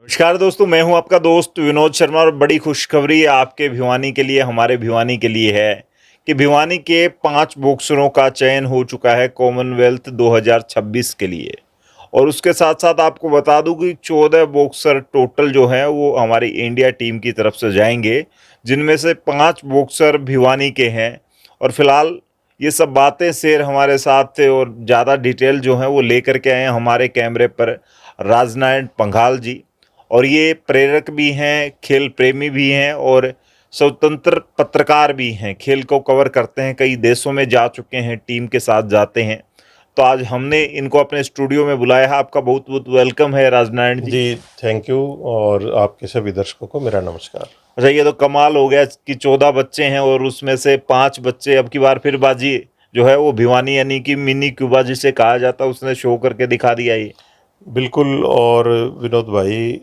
नमस्कार दोस्तों, मैं हूं आपका दोस्त विनोद शर्मा और बड़ी खुशखबरी आपके भिवानी के लिए, हमारे भिवानी के लिए है कि भिवानी के 5 बॉक्सरों का चयन हो चुका है कॉमनवेल्थ 2026 के लिए। और उसके साथ साथ आपको बता दूं कि 14 बॉक्सर टोटल जो हैं वो हमारी इंडिया टीम की तरफ से जाएंगे, जिनमें से 5 बॉक्सर भिवानी के हैं। और फिलहाल ये सब बातें शेर हमारे साथ थे और ज़्यादा डिटेल जो है वो लेकर के आए हैं हमारे कैमरे पर राजनारायण पंघाल जी। और ये प्रेरक भी हैं, खेल प्रेमी भी हैं और स्वतंत्र पत्रकार भी हैं, खेल को कवर करते हैं, कई देशों में जा चुके हैं, टीम के साथ जाते हैं। तो आज हमने इनको अपने स्टूडियो में बुलाया है। आपका बहुत बहुत वेलकम है राजनारायण जी। जी, थैंक यू। और आपके सभी दर्शकों को मेरा नमस्कार। अच्छा, ये तो कमाल हो गया कि 14 बच्चे हैं और उसमें से 5 बच्चे अब की बार फिर बाजी जो है वो भिवानी यानी कि मिनी क्यूबा जिसे कहा जाता है उसने शो करके दिखा दिया ये। बिल्कुल। और विनोद भाई,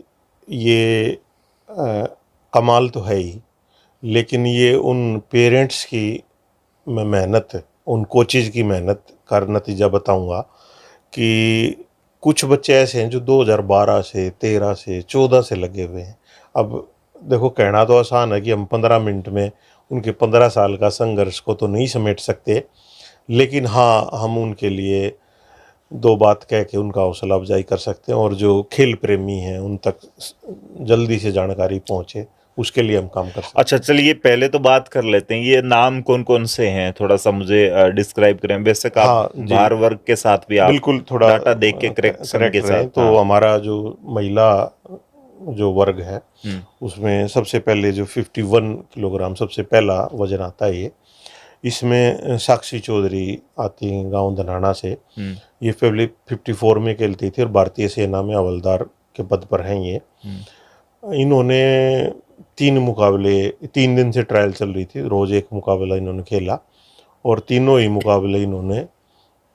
ये कमाल तो है ही, लेकिन ये उन पेरेंट्स की मेहनत, उन कोचेज की मेहनत का नतीजा बताऊंगा कि कुछ बच्चे ऐसे हैं जो 2012 से 13 से 14 से लगे हुए हैं। अब देखो, कहना तो आसान है कि हम 15 मिनट में उनके 15 साल का संघर्ष को तो नहीं समेट सकते, लेकिन हाँ, हम उनके लिए दो बात कह के उनका हौसला अफजाई कर सकते हैं और जो खेल प्रेमी हैं उन तक जल्दी से जानकारी पहुंचे, उसके लिए हम काम कर सकते हैं। अच्छा, चलिए पहले तो बात कर लेते हैं, ये नाम कौन कौन से हैं, थोड़ा सा मुझे डिस्क्राइब करें। बेशक आप हाँ जी, भार वर्ग के साथ भी आप बिल्कुल, थोड़ा डाटा देख के करेक्शन के करेक्ट रहे। साथ। तो हाँ। हमारा जो महिला जो वर्ग है उसमें सबसे पहले जो 51 किलोग्राम सबसे पहला वजन आता है, इसमें साक्षी चौधरी आती हैं गांव धनाना से। ये पहले 54 में खेलती थी और भारतीय सेना में हवलदार के पद पर हैं ये। इन्होंने 3 दिन से ट्रायल चल रही थी, रोज़ एक मुकाबला इन्होंने खेला और तीनों ही मुकाबले इन्होंने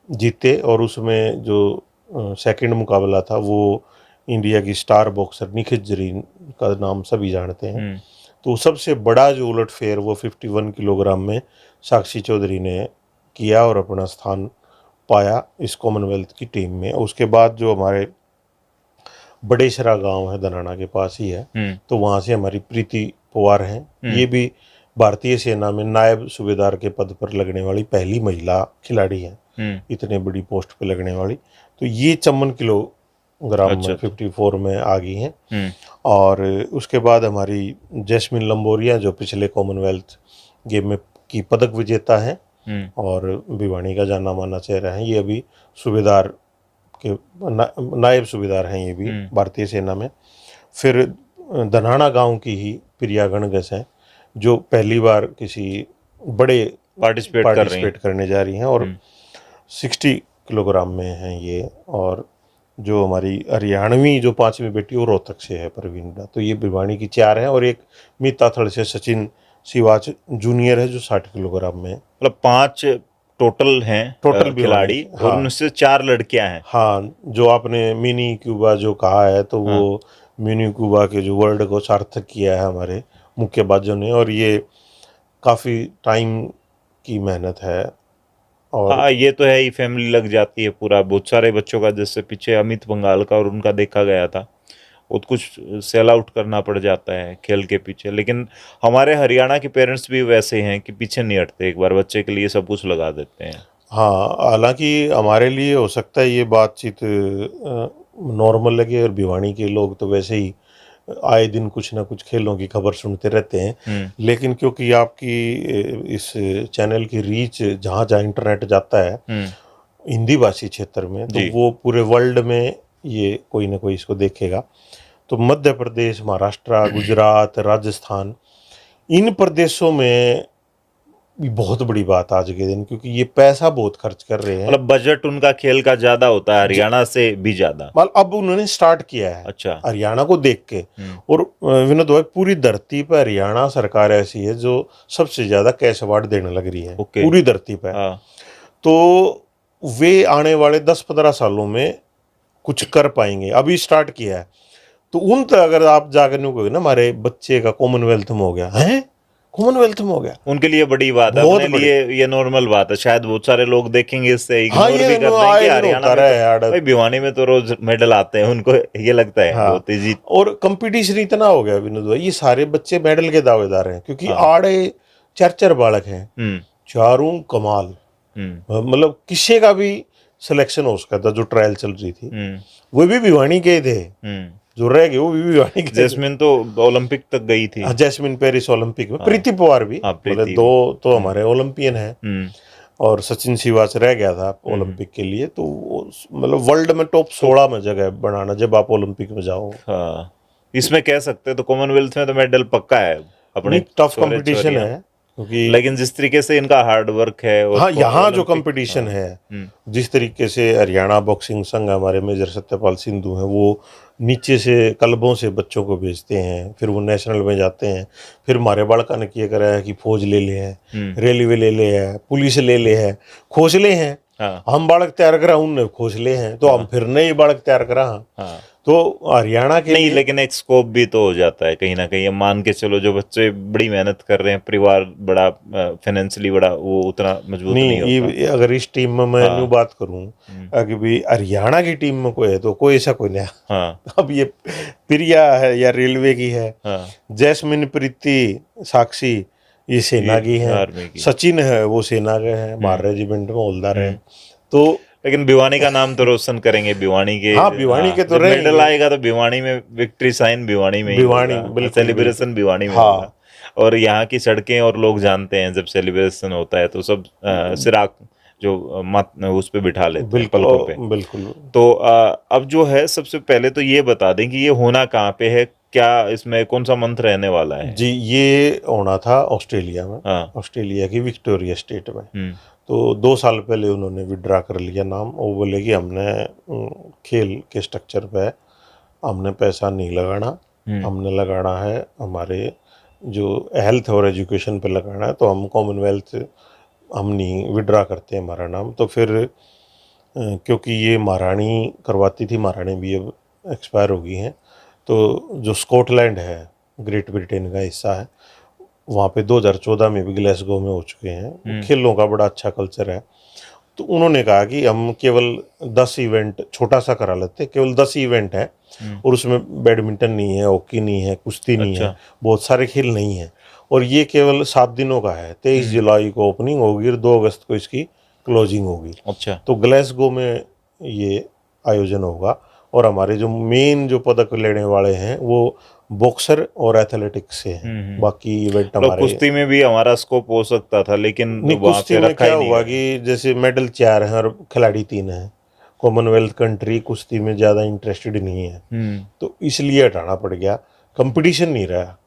जीते। और उसमें जो सेकंड मुकाबला था वो इंडिया की स्टार बॉक्सर निखित जरीन का नाम सभी जानते हैं। तो सबसे बड़ा जो उलटफेर वो 51 किलोग्राम में साक्षी चौधरी ने किया और अपना स्थान पाया इस कॉमनवेल्थ की टीम में। उसके बाद जो हमारे बड़ेसरा गांव है, धनाना के पास ही है, तो वहाँ से हमारी प्रीति पवार हैं। ये भी भारतीय सेना में नायब सूबेदार के पद पर लगने वाली पहली महिला खिलाड़ी हैं, इतने बड़ी पोस्ट पे लगने वाली। तो ये 54 किलोग्राम में 54 में आ गई हैं। और उसके बाद हमारी जैस्मिन लंबोरिया जो पिछले कॉमनवेल्थ गेम में की पदक विजेता है और भिवानी का जाना माना चेहरा है, ये अभी सूबेदार के नायब सूबेदार हैं, ये भी भारतीय सेना में। फिर धनाना गांव की ही प्रिया गणगस हैं जो पहली बार किसी बड़े पार्टिसिपेट करने जा रही हैं और 60 किलोग्राम में हैं ये। और जो हमारी हरियाणवी जो 5वीं बेटी वो रोहतक से है, परवीन। तो ये भिवानी की 4 हैं और एक मीताथड़ से सचिन सिवाच जूनियर है जो 60 किलोग्राम में। मतलब 5 टोटल हैं टोटल खिलाड़ी। हाँ। और उनसे 4 लड़कियां हैं। हाँ, जो आपने मिनी क्यूबा जो कहा है, तो हाँ, वो मिनी क्यूबा के जो वर्ड को सार्थक किया है हमारे मुक्केबाजों ने, और ये काफ़ी टाइम की मेहनत है। और हाँ, ये तो है ही, फैमिली लग जाती है पूरा, बहुत सारे बच्चों का, जैसे पीछे अमित बंगाल का और उनका देखा गया था, बहुत कुछ सेल आउट करना पड़ जाता है खेल के पीछे। लेकिन हमारे हरियाणा के पेरेंट्स भी वैसे हैं कि पीछे नहीं हटते, एक बार बच्चे के लिए सब कुछ लगा देते हैं। हाँ, हालांकि हमारे लिए हो सकता है ये बातचीत नॉर्मल लगे और भिवानी के लोग तो वैसे ही आए दिन कुछ ना कुछ खेलों की खबर सुनते रहते हैं, लेकिन क्योंकि आपकी इस चैनल की रीच जहाँ जहाँ इंटरनेट जाता है हिंदी भाषी क्षेत्र में, तो वो पूरे वर्ल्ड में ये कोई ना कोई इसको देखेगा। तो मध्य प्रदेश, महाराष्ट्र, गुजरात, राजस्थान, इन प्रदेशों में बहुत बड़ी बात आज के दिन, क्योंकि ये पैसा बहुत खर्च कर रहे हैं। मतलब बजट उनका खेल का ज्यादा होता है, हरियाणा से भी ज्यादा। मतलब अब उन्होंने स्टार्ट किया है, अच्छा, हरियाणा को देख के। और विनोद भाई, पूरी धरती पर हरियाणा सरकार ऐसी है जो सबसे ज्यादा कैश अवार्ड देने लग रही है पूरी धरती पर। तो वे आने वाले 10-15 सालों में कुछ कर पाएंगे, अभी स्टार्ट किया है। तो उन तक अगर आप जाकर नहीं कहोगे ना हमारे बच्चे का कॉमनवेल्थ में हो गया है, कॉमनवेल्थ में हो गया। उनके लिए बड़ी बात है, बहुत अपने लिए ये नॉर्मल बात है। शायद बहुत सारे लोग देखेंगे इससे हाँ, इग्नोर ये भी कर नो देंगे आए कि दिन हरियाणा होता में रहा तो है यार। भाई भिवानी में तो रोज मेडल आते हैं, उनको ये लगता है हाँ, बहुत तेजी। और कंपटीशन इतना हो गया विनोद भाई, ये सारे बच्चे मेडल के दावेदार हैं, क्योंकि हाँ। आड़े चार चार बालक हैं, हम्म चारों कमाल। मतलब किसी का भी सिलेक्शन हो सकता था। जो ट्रायल चल रही थी हम्म वो भी भिवानी के थे, हम्म जो रह गए वो भी भिवानी के थे। जैस्मिन तो ओलंपिक तक गई थी। हाँ, जैस्मिन पेरिस ओलंपिक में, हाँ प्रीति पवार भी, हाँ, मतलब प्रीति दो भी। तो हमारे ओलंपियन हैं। हम्म और सचिन सिवाच रह गया था ओलंपिक के लिए। तो मतलब वर्ल्ड में टॉप 16 में जगह बनाना जब आप ओलंपिक में जाओ। हाँ, इसमें कह सकते हैं तो कॉमनवेल्थ में तो मेडल पक्का है अपने नहीं, टफ छोरे कंपटीशन छोरियां। है, क्योंकि लेकिन जिस तरीके से इनका हार्ड वर्क है और हाँ, यहाँ जो ओलंपिक। कंपटीशन हाँ। है, जिस तरीके से हरियाणा बॉक्सिंग संघ, हमारे मेजर सत्यपाल सिंधु हैं, वो नीचे से क्लबों से बच्चों को भेजते हैं, फिर वो नेशनल में जाते हैं। फिर हमारे बालका ने किया करा है कि फौज ले ले है, रेलवे ले ले है, पुलिस ले ले है, खोजले हैं। हाँ हम बालक तैयार करा, उनने खोजले हैं, तो हम फिर नए बालक तैयार करा। हाँ। तो हरियाणा के नहीं, लिए लेकिन एक स्कोप भी तो हो जाता है कहीं ना कहीं। अब मान के चलो जो बच्चे बड़ी मेहनत कर रहे हैं, परिवार बड़ा फाइनेंशियली बड़ा वो उतना मजबूत नहीं होता। नहीं, अगर इस टीम में मैं न्यू बात करूं कि भाई हरियाणा की टीम में कोई है तो कोई ऐसा कोई नहीं। हाँ अब ये प्रिया है या रेलवे की है, हाँ, जैस्मिन, प्रीति, साक्षी ये सेना की है, आर्मी की। सचिन है वो सेना के हैं, मार रेजिमेंट में हवलदार है। तो लेकिन भिवानी का नाम तो रोशन करेंगे, भिवानी के। हाँ, भिवानी के तो जब रहेंगे। मेडल आएगा तो भिवानी में, विक्ट्री साइन भिवानी में ही भिवानी, होगा, बिल्कुल, सेलिब्रेशन भिवानी में हाँ। होगा। और यहाँ की सड़कें और लोग जानते हैं, जब सेलिब्रेशन होता है तो सब सिराक जो मत उस पे बिठा लेते हैं, बिल्कुल पलकों पे। बिल्कुल। तो अब जो है सबसे पहले तो ये बता दें कि ये होना कहाँ पे है, क्या इसमें कौन सा मंथ रहने वाला है? जी, ये होना था ऑस्ट्रेलिया में, हाँ। ऑस्ट्रेलिया की विक्टोरिया स्टेट में। हम्म तो 2 साल पहले उन्होंने विड्रा कर लिया नाम। वो बोले कि हमने खेल के स्ट्रक्चर पे हमने पैसा नहीं लगाना, हमने लगाना है हमारे जो हेल्थ और एजुकेशन पे लगाना है। तो हम कॉमनवेल्थ हम नहीं विड्रा करते हमारा नाम। तो फिर क्योंकि ये महारानी करवाती थी, महारानी भी अब एक्सपायर हो गई हैं, तो जो स्कॉटलैंड है ग्रेट ब्रिटेन का हिस्सा है, वहाँ पे 2014 में भी ग्लासगो में हो चुके हैं। खेलों का बड़ा अच्छा कल्चर है। तो उन्होंने कहा कि हम केवल 10 इवेंट छोटा सा करा लेते, केवल 10 इवेंट है, और उसमें बैडमिंटन नहीं है, हॉकी नहीं है, कुश्ती नहीं है, बहुत सारे खेल नहीं है, और ये केवल 7 दिनों का है। 23 जुलाई को ओपनिंग होगी और 2 अगस्त को इसकी क्लोजिंग होगी। अच्छा। तो ग्लासगो में ये आयोजन होगा, और हमारे जो मेन जो पदक लेने वाले हैं वो बॉक्सर और एथलेटिक्स से हैं। बाकी इवेंट हमारे कुश्ती में भी हमारा स्कोप हो सकता था, लेकिन नहीं, वहाँ कुश्ती पे में रखा क्या ही नहीं हुआ गया। कि जैसे मेडल 4 हैं और खिलाड़ी 3 हैं, कॉमनवेल्थ कंट्री कुश्ती में ज़्यादा इंटरेस्टेड नहीं है, तो इसलिए हटाना पड़ गया, कंपटीशन नहीं रहा।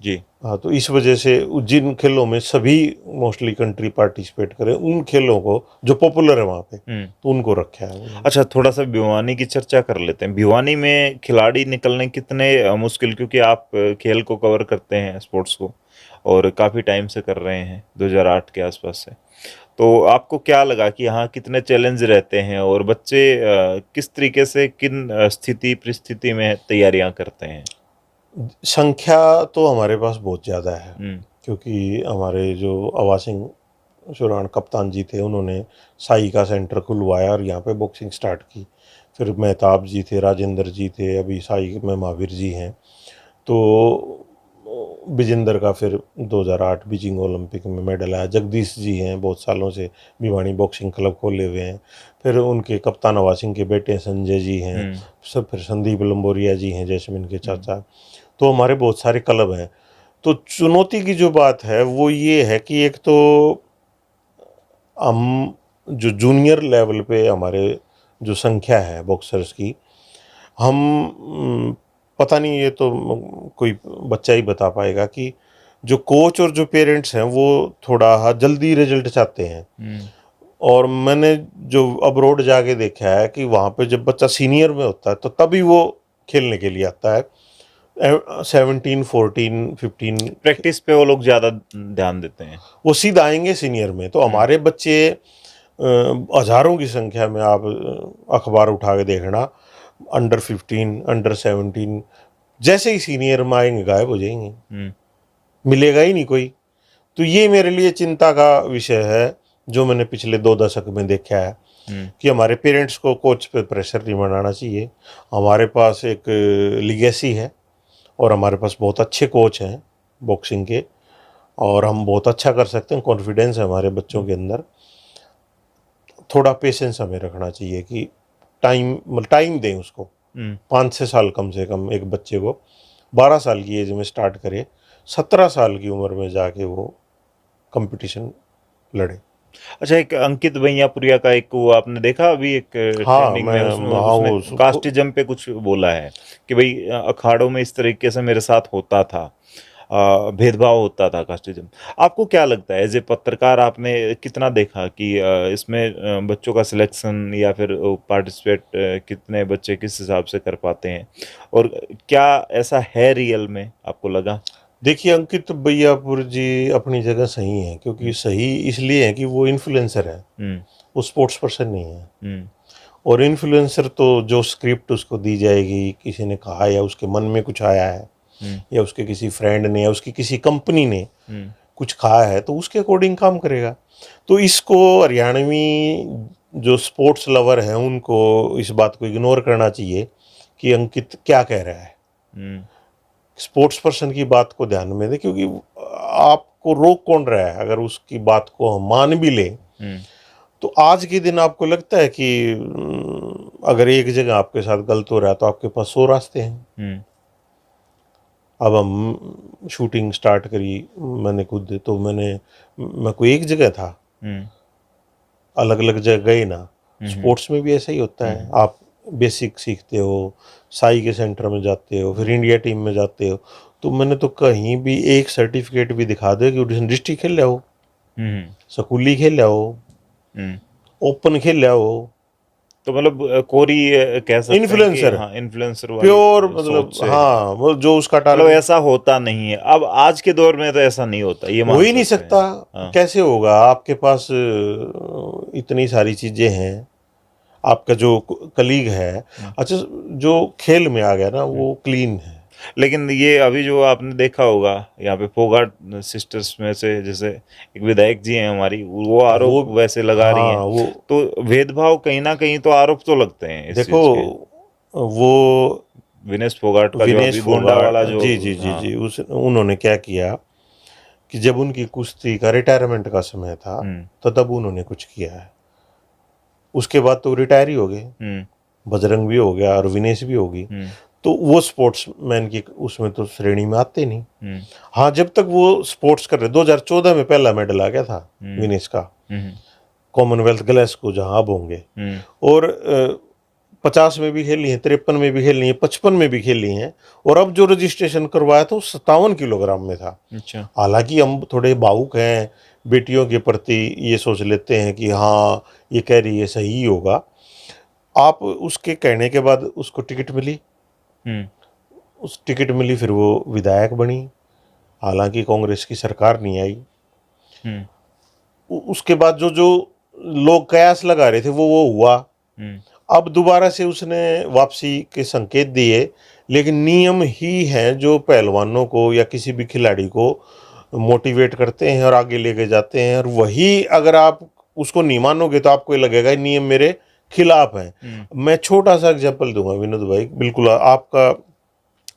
जी हाँ, तो इस वजह से जिन खेलों में सभी मोस्टली कंट्री पार्टिसिपेट करें, उन खेलों को जो पॉपुलर है वहाँ पे, तो उनको रखा है। अच्छा, थोड़ा सा भिवानी की चर्चा कर लेते हैं। भिवानी में खिलाड़ी निकलने कितने मुश्किल, क्योंकि आप खेल को कवर करते हैं, स्पोर्ट्स को, और काफ़ी टाइम से कर रहे हैं, 2008 के आसपास से। तो आपको क्या लगा कि यहाँ कितने चैलेंज रहते हैं, और बच्चे किस तरीके से किन स्थिति परिस्थिति में तैयारियां करते हैं? संख्या तो हमारे पास बहुत ज़्यादा है, क्योंकि हमारे जो अवासिंग शुरान कप्तान जी थे, उन्होंने साई का सेंटर खुलवाया और यहाँ पे बॉक्सिंग स्टार्ट की। फिर मेहताब जी थे, राजेंद्र जी थे, अभी साई में महावीर जी हैं। तो विजेंद्र का फिर 2008 बीजिंग ओलंपिक में मेडल आया। जगदीश जी हैं, बहुत सालों से भिवानी बॉक्सिंग क्लब खोले हुए हैं। फिर उनके कप्तान अवासिंग के बेटे संजय जी हैं, फिर संदीप लंबोरिया जी हैं, जैस्मिन के चाचा। तो हमारे बहुत सारे क्लब हैं। तो चुनौती की जो बात है वो ये है कि एक तो हम जो जूनियर लेवल पे हमारे जो संख्या है बॉक्सर्स की, हम पता नहीं, ये तो कोई बच्चा ही बता पाएगा कि जो कोच और जो पेरेंट्स हैं वो थोड़ा जल्दी रिजल्ट चाहते हैं। और मैंने जो अब्रॉड जाके देखा है कि वहाँ पे जब बच्चा सीनियर में होता है तो तभी वो खेलने के लिए आता है। 17, 14, 15 प्रैक्टिस पे वो लोग ज़्यादा ध्यान देते हैं, वो सीधा आएंगे सीनियर में। तो हमारे बच्चे हज़ारों की संख्या में, आप अखबार उठा के देखना, अंडर 15, अंडर 17 जैसे ही सीनियर में आएंगे गायब हो जाएंगे। मिलेगा ही नहीं कोई। तो ये मेरे लिए चिंता का विषय है, जो मैंने पिछले 2 दशक में देखा है कि हमारे पेरेंट्स को कोच पे प्रेशर नहीं बनाना चाहिए। हमारे पास एक लिगेसी है और हमारे पास बहुत अच्छे कोच हैं बॉक्सिंग के, और हम बहुत अच्छा कर सकते हैं, कॉन्फिडेंस है हमारे बच्चों के अंदर। थोड़ा पेशेंस हमें रखना चाहिए कि टाइम दें उसको। 5-6 साल कम से कम एक बच्चे को, 12 साल की एज में स्टार्ट करे, 17 साल की उम्र में जाके वो कंपटीशन लड़े। अच्छा, एक अंकित भैयापुरिया का एक वो आपने देखा अभी एक हाँ, ट्रेंडिंग में, उसने वो कास्टिज्म पे कुछ बोला है कि भाई अखाड़ों में इस तरीके से मेरे साथ होता था, भेदभाव होता था, कास्टिज्म। आपको क्या लगता है, एज ए पत्रकार आपने कितना देखा कि इसमें बच्चों का सिलेक्शन या फिर पार्टिसिपेट कितने बच्चे किस हिसाब से कर पाते हैं, और क्या ऐसा है रियल में, आपको लगा? देखिए, अंकित भैयापुर जी अपनी जगह सही है, क्योंकि सही इसलिए है कि वो इन्फ्लुएंसर है, वो स्पोर्ट्स पर्सन नहीं है। और इन्फ्लुएंसर तो जो स्क्रिप्ट उसको दी जाएगी, किसी ने कहा या उसके मन में कुछ आया है, या उसके किसी फ्रेंड ने या उसकी किसी कंपनी ने कुछ कहा है, तो उसके अकॉर्डिंग काम करेगा। तो इसको हरियाणवी जो स्पोर्ट्स लवर हैं उनको इस बात को इग्नोर करना चाहिए कि अंकित क्या कह रहा है। स्पोर्ट्स पर्सन की बात को ध्यान में दे, क्योंकि आपको रोक कौन रहा है। अगर उसकी बात को हम मान भी लें, तो आज के दिन आपको लगता है कि अगर एक जगह आपके साथ गलत हो रहा है तो आपके पास 100 रास्ते हैं। अब हम शूटिंग स्टार्ट करी, मैंने खुद, तो मैं कोई एक जगह था, अलग अलग जगह गए ना। स्पोर्ट्स में भी ऐसा ही होता है, आप बेसिक सीखते हो, साई के सेंटर में जाते हो, फिर इंडिया टीम में जाते हो, तो मैंने तो कहीं भी एक सर्टिफिकेट भी दिखा दे कि डिस्ट्रिक्ट खेल रहे हो, स्कूली खेल रहे हो, ओपन खेल रहे हो, तो मतलब कोरी कह सकते हैं कि इन्फ्लुएंसर, हाँ, इन्फ्लुएंसर प्योर, मतलब हाँ, वो जो उसका मतलब टारगेट, ऐसा होता नहीं है। अब आज के दौर में तो ऐसा नहीं होता, ये हो ही नहीं सकता। हाँ। कैसे होगा? आपके पास इतनी सारी चीजें हैं, आपका जो कलीग है, अच्छा, जो खेल में आ गया ना, वो क्लीन है। लेकिन ये अभी जो आपने देखा होगा यहाँ पे फोगाट सिस्टर्स में से, जैसे एक विधायक जी हैं हमारी, वो आरोप वैसे लगा रही हैं, वो तो भेदभाव कहीं ना कहीं तो आरोप तो लगते हैं इस देखो, चीज के। वो विनेश फोगाट का जो अभी गोंडा वाला जो, जी, उन्होंने क्या किया कि जब उनकी कुश्ती का रिटायरमेंट का समय था, तो तब उन्होंने कुछ किया है। उसके बाद तो रिटायर ही हो गए, बजरंग भी हो गया और विनेश भी होगी, तो वो स्पोर्ट्समैन की उसमें तो श्रेणी में आते नहीं। हाँ, जब तक वो स्पोर्ट्स कर रहे, 2014 में पहला मेडल आ गया था विनेश का, कॉमनवेल्थ ग्लासगो जहां अब होंगे, और 50 में भी खेली हैं, 53 में भी खेली हैं, 55 में भी खेली हैं, और अब जो रजिस्ट्रेशन करवाया था वो 57 किलोग्राम में था। अच्छा। हालांकि हम थोड़े भावुक हैं बेटियों के प्रति, ये सोच लेते हैं कि हाँ, ये कह रही है सही ही होगा। आप उसके कहने के बाद उसको टिकट मिली, उस टिकट मिली, फिर वो विधायक बनी। हालांकि कांग्रेस की सरकार नहीं आई। उसके बाद जो जो लोग कयास लगा रहे थे वो हुआ। अब दोबारा से उसने वापसी के संकेत दिए, लेकिन नियम ही हैं जो पहलवानों को या किसी भी खिलाड़ी को मोटिवेट करते हैं और आगे लेके जाते हैं। और वही अगर आप उसको नहीं मानोगे तो आपको लगेगा नियम मेरे खिलाफ हैं। मैं छोटा सा एग्जांपल दूंगा विनोद भाई, बिल्कुल आपका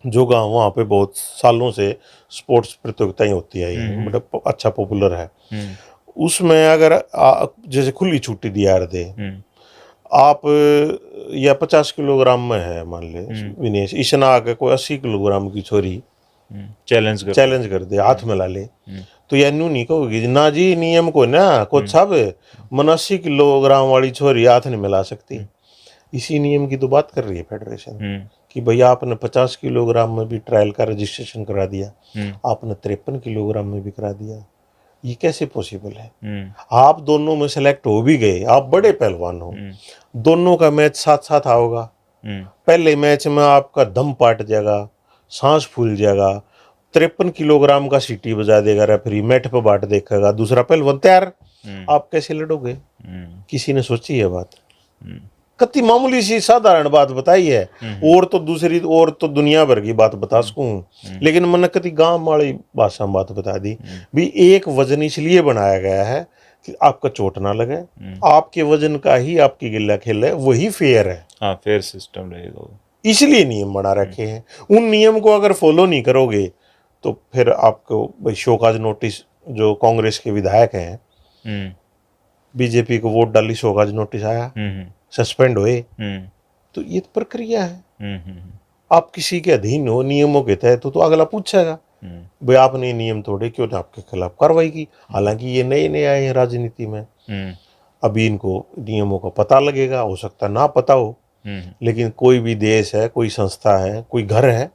जो गांव, वहाँ पे बहुत सालों से स्पोर्ट्स प्रतियोगिताएं होती आई हैं, बड़ा अच्छा पॉपुलर है। उसमें अगर जैसे खुली छुट्टी दिया दे, आप या 50 किलोग्राम में है, मान ले विनेश, ईशना आके कोई 80 किलोग्राम की छोरी चैलेंज कर दे, हाथ में ला ले, तो या न्यू नहीं कहोगी ना जी, नियम को ना कुछ सब मन 80 किलोग्राम वाली छोरी हाथ नहीं मिला सकती। इसी नियम की तो बात कर रही है फेडरेशन कि भैया आपने 50 किलोग्राम में भी ट्रायल का रजिस्ट्रेशन करा दिया, आपने 53 किलोग्राम में भी करा दिया, ये कैसे पॉसिबल है? आप दोनों में सेलेक्ट हो भी गए, आप बड़े पहलवान हो, दोनों का मैच साथ साथ आओगा, पहले मैच में आपका दम पाट जाएगा, सांस फूल जाएगा, 53 किलोग्राम का सीटी बजा देगा रेफरी, मैट पे बाट देखेगा, दूसरा पहलवान तैयार, आप कैसे लड़ोगे? किसी ने सोची है बात? कति मामूली सी साधारण बात बताई है। और तो दूसरी और तो दुनिया भर की बात बता सकूं, लेकिन मैंने कति गांव वाली भाषा में बात बता दी भी। एक वजन इसलिए बनाया गया है कि आपका चोट ना लगे, आपके वजन का ही आपकी गिल्ला खेल है, वही फेयर है। हाँ, फेयर सिस्टम रहेगा, इसलिए नियम बना रखे हैं। उन नियम को अगर फॉलो नहीं करोगे तो फिर आपको भाई शोकाज नोटिस, जो कांग्रेस के विधायक हैं, बीजेपी को वोट डाली, शोकाज नोटिस आया, सस्पेंड हुए। तो ये प्रक्रिया है। आप किसी के अधीन हो नियमों के तहत तो अगला पूछेगा भाई आपने ये नियम तोड़े, क्यों ने आपके खिलाफ कार्रवाई की। हालांकि ये नए नए आए हैं राजनीति में, अभी इनको नियमों का पता लगेगा, हो सकता ना पता हो, लेकिन कोई भी देश है, कोई संस्था है, कोई घर है,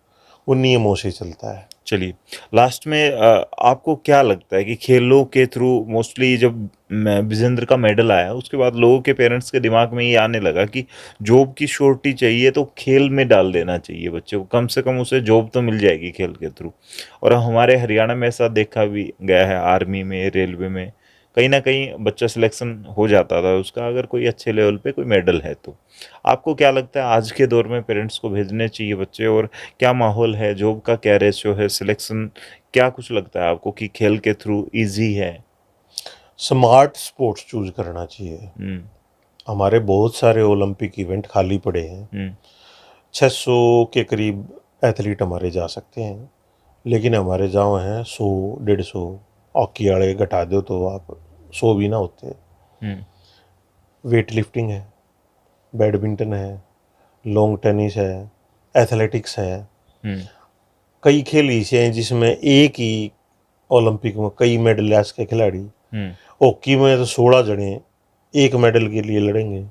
वो नियमों से चलता है। चलिए, लास्ट में आपको क्या लगता है कि खेलों के थ्रू मोस्टली जब विजेंद्र का मेडल आया उसके बाद लोगों के पेरेंट्स के दिमाग में ये आने लगा कि जॉब की श्योरिटी चाहिए तो खेल में डाल देना चाहिए बच्चे को, कम से कम उसे जॉब तो मिल जाएगी खेल के थ्रू। और हमारे हरियाणा में ऐसा देखा भी गया है, आर्मी में, रेलवे में कहीं ना कहीं बच्चा सिलेक्शन हो जाता था उसका, अगर कोई अच्छे लेवल पे कोई मेडल है तो। आपको क्या लगता है आज के दौर में पेरेंट्स को भेजने चाहिए बच्चे, और क्या माहौल है, जॉब का क्या रेशियो है, सिलेक्शन क्या कुछ लगता है आपको कि खेल के थ्रू इजी है? स्मार्ट स्पोर्ट्स चूज करना चाहिए। हमारे बहुत सारे ओलंपिक इवेंट खाली पड़े हैं, 600 के करीब एथलीट हमारे जा सकते हैं, लेकिन हमारे जाओ हैं 100 150, हॉकी वाले घटा दो तो आप 100 भी ना होते। वेट लिफ्टिंग है, बैडमिंटन है, लॉन्ग टेनिस है, एथलेटिक्स है, कई खेल ऐसे हैं जिसमें एक ही ओलंपिक में कई मेडल ले के खिलाड़ी। हॉकी में तो 16 जने एक मेडल के लिए लड़ेंगे।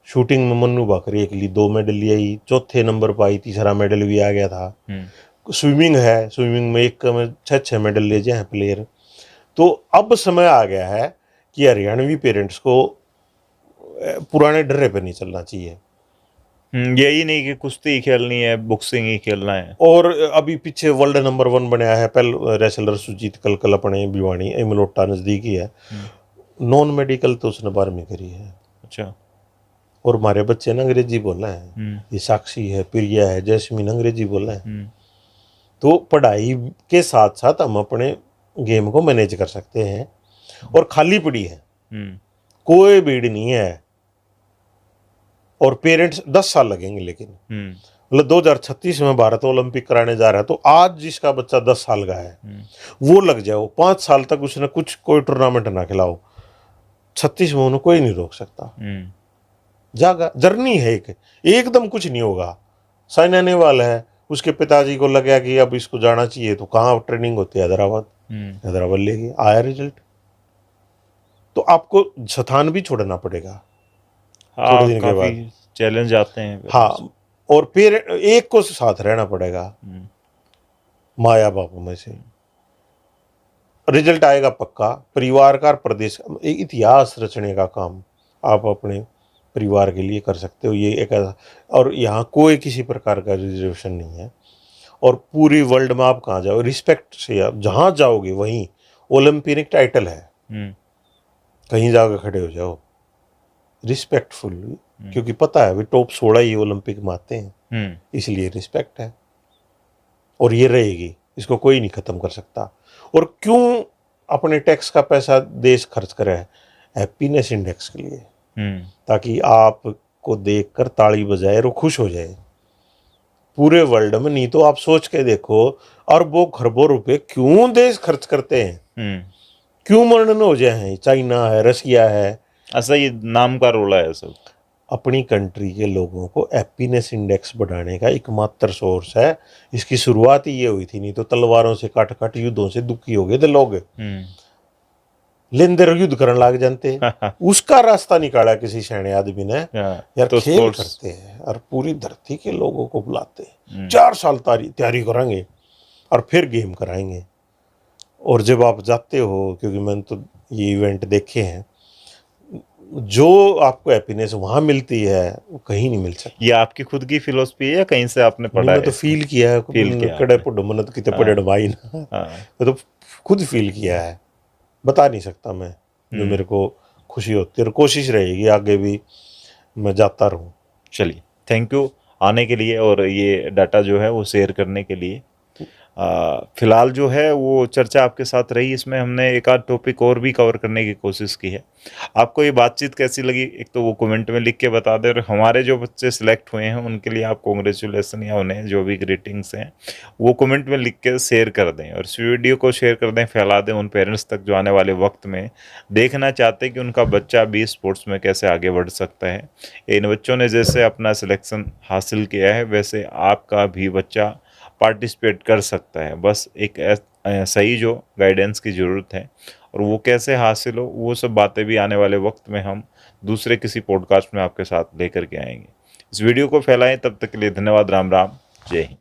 शूटिंग में मन्नू भाकरी अकेली 2 मेडल ले आई, चौथे नंबर पर आई, तीसरा मेडल भी आ गया था। स्विमिंग है, स्विमिंग में एक में 6 मेडल ले जाए प्लेयर। तो अब समय आ गया है कि हरियाणवी पेरेंट्स को पुराने डर्रे पे नहीं चलना चाहिए। यही नहीं कि कुश्ती ही खेलनी है, बॉक्सिंग ही खेलना है। और अभी पीछे वर्ल्ड नंबर 1 बनाया है पहले रेसलर सुजीत कल अपने भिवानी एमलोटा नजदीक ही है। नॉन मेडिकल तो उसने 12वीं करी है। अच्छा। और हमारे बच्चे ने अंग्रेजी बोला है, ये साक्षी है, प्रिया है, जैस्मीन अंग्रेजी बोला है। तो पढ़ाई के साथ साथ हम अपने गेम को मैनेज कर सकते हैं। और खाली पड़ी है, कोई भीड़ नहीं है, और पेरेंट्स 10 साल लगेंगे, लेकिन मतलब 2036 में भारत ओलंपिक कराने जा रहा है, तो आज जिसका बच्चा 10 साल का है वो लग जाओ, 5 साल तक उसने कोई टूर्नामेंट ना खिलाओ, 36 में उन्हें कोई नहीं रोक सकता। जागा जर्नी है, एकदम कुछ नहीं होगा। साइना नेहवाल है, उसके पिताजी को लगा कि अब इसको जाना चाहिए, तो कहाँ ट्रेनिंग होती है? हैदराबाद ले गए, आया रिजल्ट। तो आपको स्थान भी छोड़ना पड़ेगा थोड़े दिन के बाद, चैलेंज आते हैं। हाँ, और फिर एक को साथ रहना पड़ेगा, माया बाप में से रिजल्ट आएगा पक्का। परिवार का, प्रदेश का इतिहास रचने का काम आप अपने परिवार के लिए कर सकते हो। ये एक, और यहाँ कोई किसी प्रकार का रिजर्वेशन नहीं है। और पूरी वर्ल्ड में आप कहाँ जाओ, रिस्पेक्ट से आप जहाँ जाओगे वहीं ओलंपिक टाइटल है, कहीं जाकर खड़े हो जाओ रिस्पेक्टफुल, क्योंकि पता है भी टॉप 16 ही ओलंपिक में आते हैं, इसलिए रिस्पेक्ट है। और ये रहेगी, इसको कोई नहीं खत्म कर सकता। और क्यों अपने टैक्स का पैसा देश खर्च करे? हैप्पीनेस इंडेक्स के लिए, ताकि आपको देखकर ताली बजाए और खुश हो जाए पूरे वर्ल्ड में। नहीं तो आप सोच के देखो, अरबों खरबों रुपए क्यों देश खर्च करते हैं, क्यों मरण हो जाए हैं? चाइना है, रसिया है, ऐसा ये नाम का रोला है सब। अपनी कंट्री के लोगों को हैप्पीनेस इंडेक्स बढ़ाने का एकमात्र सोर्स है। इसकी शुरुआत ही ये हुई थी, नहीं तो तलवारों से काट काट युद्धों से दुखी हो गए थे लोग, लेंदर युद्ध करने लग जानते। उसका रास्ता निकाला किसी सैन्य आदमी ने, यार तो खेल करते हैं और पूरी धरती के लोगों को बुलाते हैं, 4 साल तैयारी कराएंगे और फिर गेम कराएंगे। और जब आप जाते हो, क्योंकि मैंने तो ये इवेंट देखे हैं, जो आपको हैप्पीनेस वहां मिलती है वो कहीं नहीं मिल सकती। ये आपकी खुद की फिलोसफी है या कहीं से आपने पढ़ा है? मैं तो फील किया है, कड़े पढ़ो मनत किते पढ़े भाई ना, मैं तो खुद फील किया है, बता नहीं सकता मैं। जो मेरे को खुशी होती है, और कोशिश रहेगी आगे भी मैं जाता रहूं। चलिए, थैंक यू आने के लिए और ये डाटा जो है वो शेयर करने के लिए। फिलहाल जो है वो चर्चा आपके साथ रही, इसमें हमने एक आध टॉपिक और भी कवर करने की कोशिश की है। आपको ये बातचीत कैसी लगी, एक तो वो कमेंट में लिख के बता दें, और हमारे जो बच्चे सिलेक्ट हुए हैं उनके लिए आप कांग्रेचुलेसन या उन्हें जो भी ग्रीटिंग्स हैं वो कमेंट में लिख के शेयर कर दें, और इस वीडियो को शेयर कर दें, फैला दें उन पेरेंट्स तक जो आने वाले वक्त में देखना चाहते हैं कि उनका बच्चा भी स्पोर्ट्स में कैसे आगे बढ़ सकता है। इन बच्चों ने जैसे अपना सिलेक्शन हासिल किया है वैसे आपका भी बच्चा पार्टिसिपेट कर सकता है, बस एक सही जो गाइडेंस की ज़रूरत है, और वो कैसे हासिल हो वो सब बातें भी आने वाले वक्त में हम दूसरे किसी पॉडकास्ट में आपके साथ लेकर के आएंगे। इस वीडियो को फैलाएं, तब तक के लिए धन्यवाद। राम राम, जय हिंद।